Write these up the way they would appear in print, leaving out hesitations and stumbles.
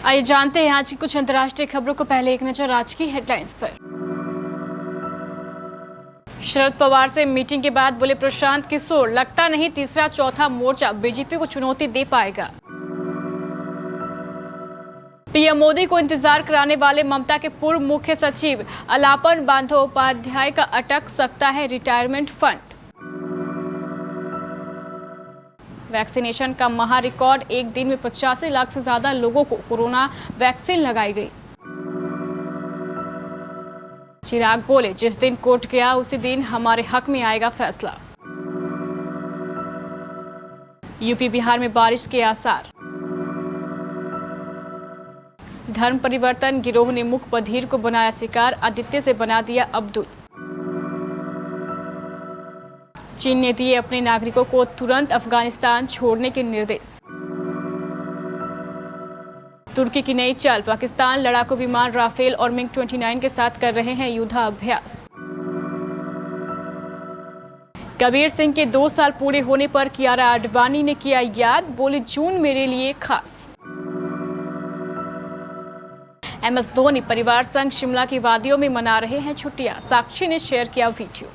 आइए जानते हैं आज की कुछ अंतर्राष्ट्रीय खबरों को। पहले एक नजर आज की हेडलाइंस पर। शरद पवार से मीटिंग के बाद बोले प्रशांत किशोर, लगता नहीं तीसरा चौथा मोर्चा बीजेपी को चुनौती दे पाएगा। पीएम मोदी को इंतजार कराने वाले ममता के पूर्व मुख्य सचिव अलापन बंदोपाध्याय का अटक सकता है रिटायरमेंट फंड। वैक्सीनेशन का महा रिकॉर्ड, एक दिन में 85 लाख से ज्यादा लोगों को कोरोना वैक्सीन लगाई गई। चिराग बोले, जिस दिन कोर्ट गया उसी दिन हमारे हक में आएगा फैसला। यूपी बिहार में बारिश के आसार। धर्म परिवर्तन गिरोह ने मुख बधिर को बनाया शिकार, आदित्य से बना दिया अब्दुल। चीन ने दिए अपने नागरिकों को तुरंत अफगानिस्तान छोड़ने के निर्देश। तुर्की की नई चाल, पाकिस्तान लड़ाकू विमान राफेल और मिग 29 के साथ कर रहे हैं युद्धाभ्यास। कबीर सिंह के 2 साल पूरे होने पर कियारा आडवाणी ने किया याद, बोली जून मेरे लिए खास। एमएस धोनी परिवार संग शिमला की वादियों में मना रहे हैं छुट्टियां, साक्षी ने शेयर किया वीडियो।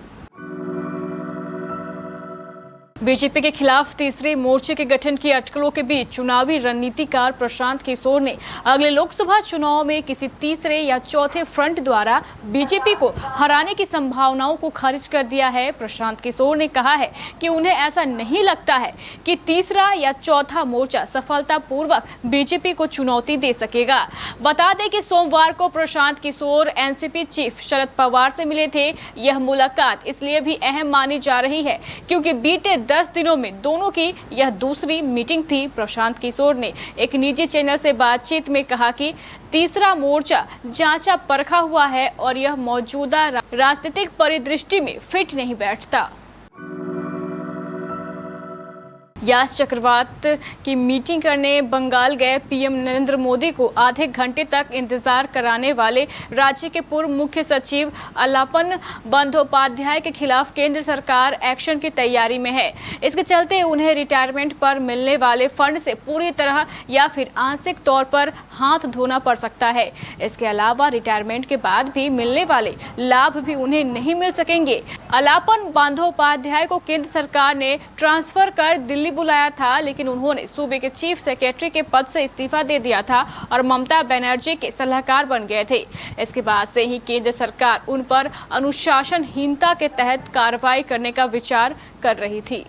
बीजेपी के खिलाफ तीसरे मोर्चे के गठन की अटकलों के बीच चुनावी रणनीतिकार प्रशांत किशोर ने अगले लोकसभा चुनाव में किसी तीसरे या चौथे फ्रंट द्वारा बीजेपी को हराने की संभावनाओं को खारिज कर दिया है। प्रशांत किशोर ने कहा है कि उन्हें ऐसा नहीं लगता है कि तीसरा या चौथा मोर्चा सफलतापूर्वक बीजेपी को चुनौती दे सकेगा। बता दें कि सोमवार को प्रशांत किशोर एनसीपी चीफ शरद पवार से मिले थे। यह मुलाकात इसलिए भी अहम मानी जा रही है क्योंकि बीते 10 दिनों में दोनों की यह दूसरी मीटिंग थी। प्रशांत किशोर ने एक निजी चैनल से बातचीत में कहा कि तीसरा मोर्चा जांचा परखा हुआ है और यह मौजूदा राजनीतिक परिदृष्टि में फिट नहीं बैठता। यास चक्रवात की मीटिंग करने बंगाल गए पीएम नरेंद्र मोदी को आधे घंटे तक इंतजार कराने वाले राज्य के पूर्व मुख्य सचिव अलापन बंदोपाध्याय के खिलाफ केंद्र सरकार एक्शन की तैयारी में है। इसके चलते उन्हें रिटायरमेंट पर मिलने वाले फंड से पूरी तरह या फिर आंशिक तौर पर हाथ धोना पड़ सकता है। इसके अलावा रिटायरमेंट के बाद भी मिलने वाले लाभ भी उन्हें नहीं मिल सकेंगे। अलापन बंदोपाध्याय को केंद्र सरकार ने ट्रांसफर कर दिल्ली बुलाया था, लेकिन उन्होंने सूबे के चीफ सेक्रेटरी के पद से इस्तीफा दे दिया था और ममता बनर्जी के सलाहकार बन गए थे। इसके बाद से ही केंद्र सरकार उन पर अनुशासनहीनता के तहत कार्रवाई करने का विचार कर रही थी।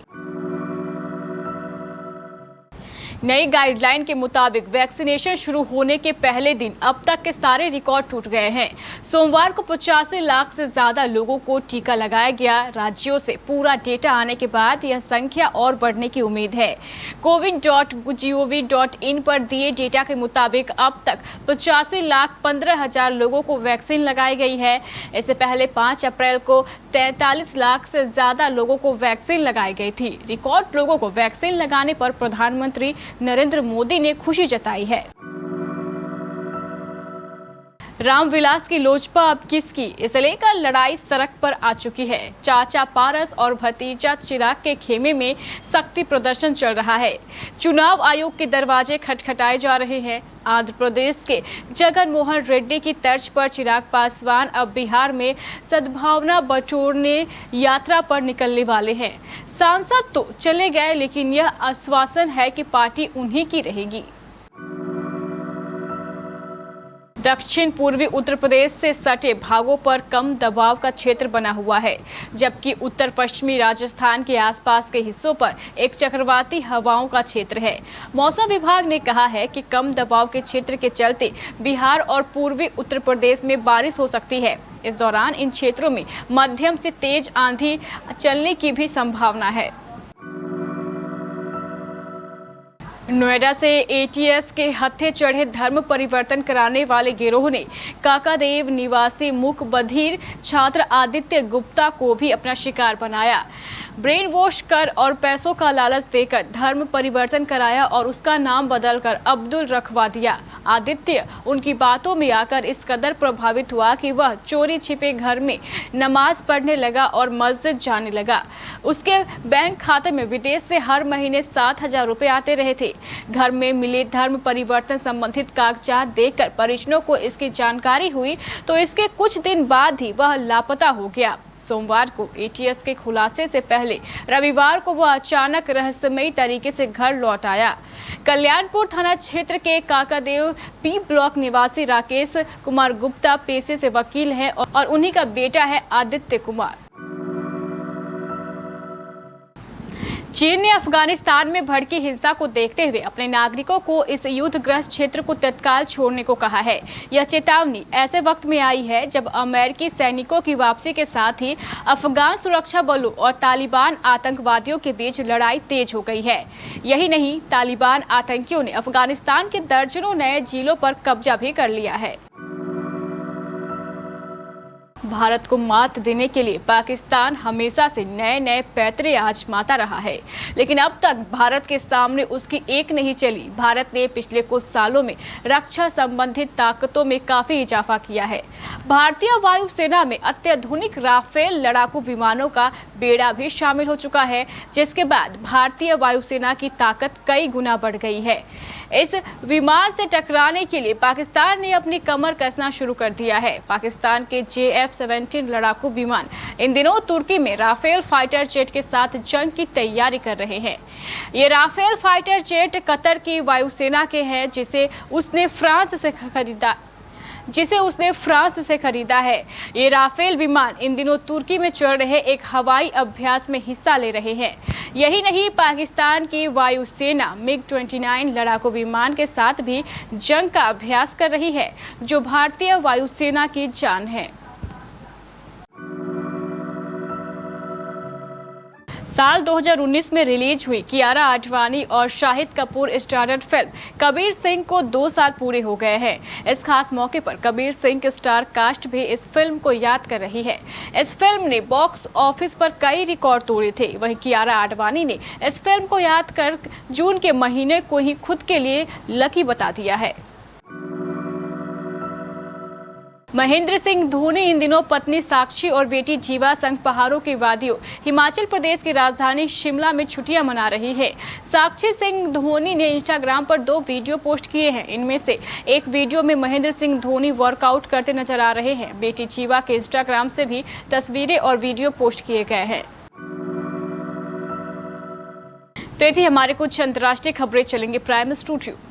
नई गाइडलाइन के मुताबिक वैक्सीनेशन शुरू होने के पहले दिन अब तक के सारे रिकॉर्ड टूट गए हैं। सोमवार को 85 लाख से ज्यादा लोगों को टीका लगाया गया। राज्यों से पूरा डेटा आने के बाद यह संख्या और बढ़ने की उम्मीद है। covid.gov.in पर दिए डेटा के मुताबिक अब तक 85,15,000 लोगों को वैक्सीन लगाई गई है। इससे पहले 5 अप्रैल को 43 लाख से ज्यादा लोगों को वैक्सीन लगाई गई थी। रिकॉर्ड लोगों को वैक्सीन लगाने पर प्रधानमंत्री नरेंद्र मोदी ने खुशी जताई है। रामविलास की लोजपा अब किसकी, इसे लेकर लड़ाई सड़क पर आ चुकी है। चाचा पारस और भतीजा चिराग के खेमे में शक्ति प्रदर्शन चल रहा है। चुनाव आयोग के दरवाजे खटखटाए जा रहे हैं। आंध्र प्रदेश के जगन मोहन रेड्डी की तर्ज पर चिराग पासवान अब बिहार में सद्भावना बटोरने यात्रा पर निकलने वाले हैं। सांसद तो चले गए, लेकिन यह आश्वासन है कि पार्टी उन्हीं की रहेगी। दक्षिण पूर्वी उत्तर प्रदेश से सटे भागों पर कम दबाव का क्षेत्र बना हुआ है, जबकि उत्तर पश्चिमी राजस्थान के आसपास के हिस्सों पर एक चक्रवाती हवाओं का क्षेत्र है। मौसम विभाग ने कहा है कि कम दबाव के क्षेत्र के चलते बिहार और पूर्वी उत्तर प्रदेश में बारिश हो सकती है। इस दौरान इन क्षेत्रों में मध्यम से तेज आंधी चलने की भी संभावना है। नोएडा से एटीएस के हत्थे चढ़े धर्म परिवर्तन कराने वाले गिरोह ने काकादेव निवासी मूक बधिर छात्र आदित्य गुप्ता को भी अपना शिकार बनाया। ब्रेन वॉश कर और पैसों का लालच देकर धर्म परिवर्तन कराया और उसका नाम बदलकर अब्दुल रखवा दिया। आदित्य उनकी बातों में आकर इस कदर प्रभावित हुआ कि वह चोरी छिपे घर में नमाज पढ़ने लगा और मस्जिद जाने लगा। उसके बैंक खाते में विदेश से हर महीने 7,000 रुपए आते रहे थे। घर में मिले धर्म परिवर्तन संबंधित कागजात देखकर परिजनों को इसकी जानकारी हुई तो इसके कुछ दिन बाद ही वह लापता हो गया। सोमवार को एटीएस के खुलासे से पहले रविवार को वह अचानक रहस्यमयी तरीके से घर लौट आया। कल्याणपुर थाना क्षेत्र के काकादेव पी ब्लॉक निवासी राकेश कुमार गुप्ता पेशे से वकील हैं और उन्हीं का बेटा है आदित्य कुमार। चीन ने अफगानिस्तान में भड़की हिंसा को देखते हुए अपने नागरिकों को इस युद्धग्रस्त क्षेत्र को तत्काल छोड़ने को कहा है। यह चेतावनी ऐसे वक्त में आई है जब अमेरिकी सैनिकों की वापसी के साथ ही अफगान सुरक्षा बलों और तालिबान आतंकवादियों के बीच लड़ाई तेज हो गई है। यही नहीं, तालिबान आतंकियों ने अफगानिस्तान के दर्जनों नए जिलों पर कब्जा भी कर लिया है। भारत को मात देने के लिए पाकिस्तान हमेशा से नए नए पैतरे आजमाता रहा है, लेकिन अब तक भारत के सामने उसकी एक नहीं चली। भारत ने पिछले कुछ सालों में रक्षा संबंधित ताकतों में काफी इजाफा किया है। भारतीय वायुसेना में अत्याधुनिक राफेल लड़ाकू विमानों का बेड़ा भी शामिल हो चुका है, जिसके बाद भारतीय वायुसेना की ताकत कई गुना बढ़ गई है। इस विमान से टकराने के लिए पाकिस्तान ने अपनी कमर कसना शुरू कर दिया है। पाकिस्तान के JF-17 लड़ाकू विमान इन दिनों तुर्की में राफेल फाइटर जेट के साथ जंग की तैयारी कर रहे हैं। ये राफेल फाइटर जेट कतर की वायुसेना के हैं, जिसे उसने फ्रांस से खरीदा है। ये राफेल विमान इन दिनों तुर्की में चल रहे एक हवाई अभ्यास में हिस्सा ले रहे हैं। यही नहीं, पाकिस्तान की वायुसेना MiG-29 लड़ाकू विमान के साथ भी जंग का अभ्यास कर रही है, जो भारतीय वायुसेना की जान है। साल 2019 में रिलीज हुई कियारा आडवाणी और शाहिद कपूर स्टारर फिल्म कबीर सिंह को 2 साल पूरे हो गए हैं। इस खास मौके पर कबीर सिंह की स्टार कास्ट भी इस फिल्म को याद कर रही है। इस फिल्म ने बॉक्स ऑफिस पर कई रिकॉर्ड तोड़े थे। वहीं कियारा आडवाणी ने इस फिल्म को याद कर जून के महीने को ही खुद के लिए लकी बता दिया है। महेंद्र सिंह धोनी इन दिनों पत्नी साक्षी और बेटी जीवा संग पहाड़ों की वादियों हिमाचल प्रदेश की राजधानी शिमला में छुट्टियां मना रही है। साक्षी सिंह धोनी ने इंस्टाग्राम पर 2 वीडियो पोस्ट किए हैं। इनमें से एक वीडियो में महेंद्र सिंह धोनी वर्कआउट करते नजर आ रहे हैं। बेटी जीवा के इंस्टाग्राम से भी तस्वीरें और वीडियो पोस्ट किए गए हैं। तो ये थी हमारे कुछ अंतर्राष्ट्रीय खबरें। चलेंगे प्राइम स्टूडियो।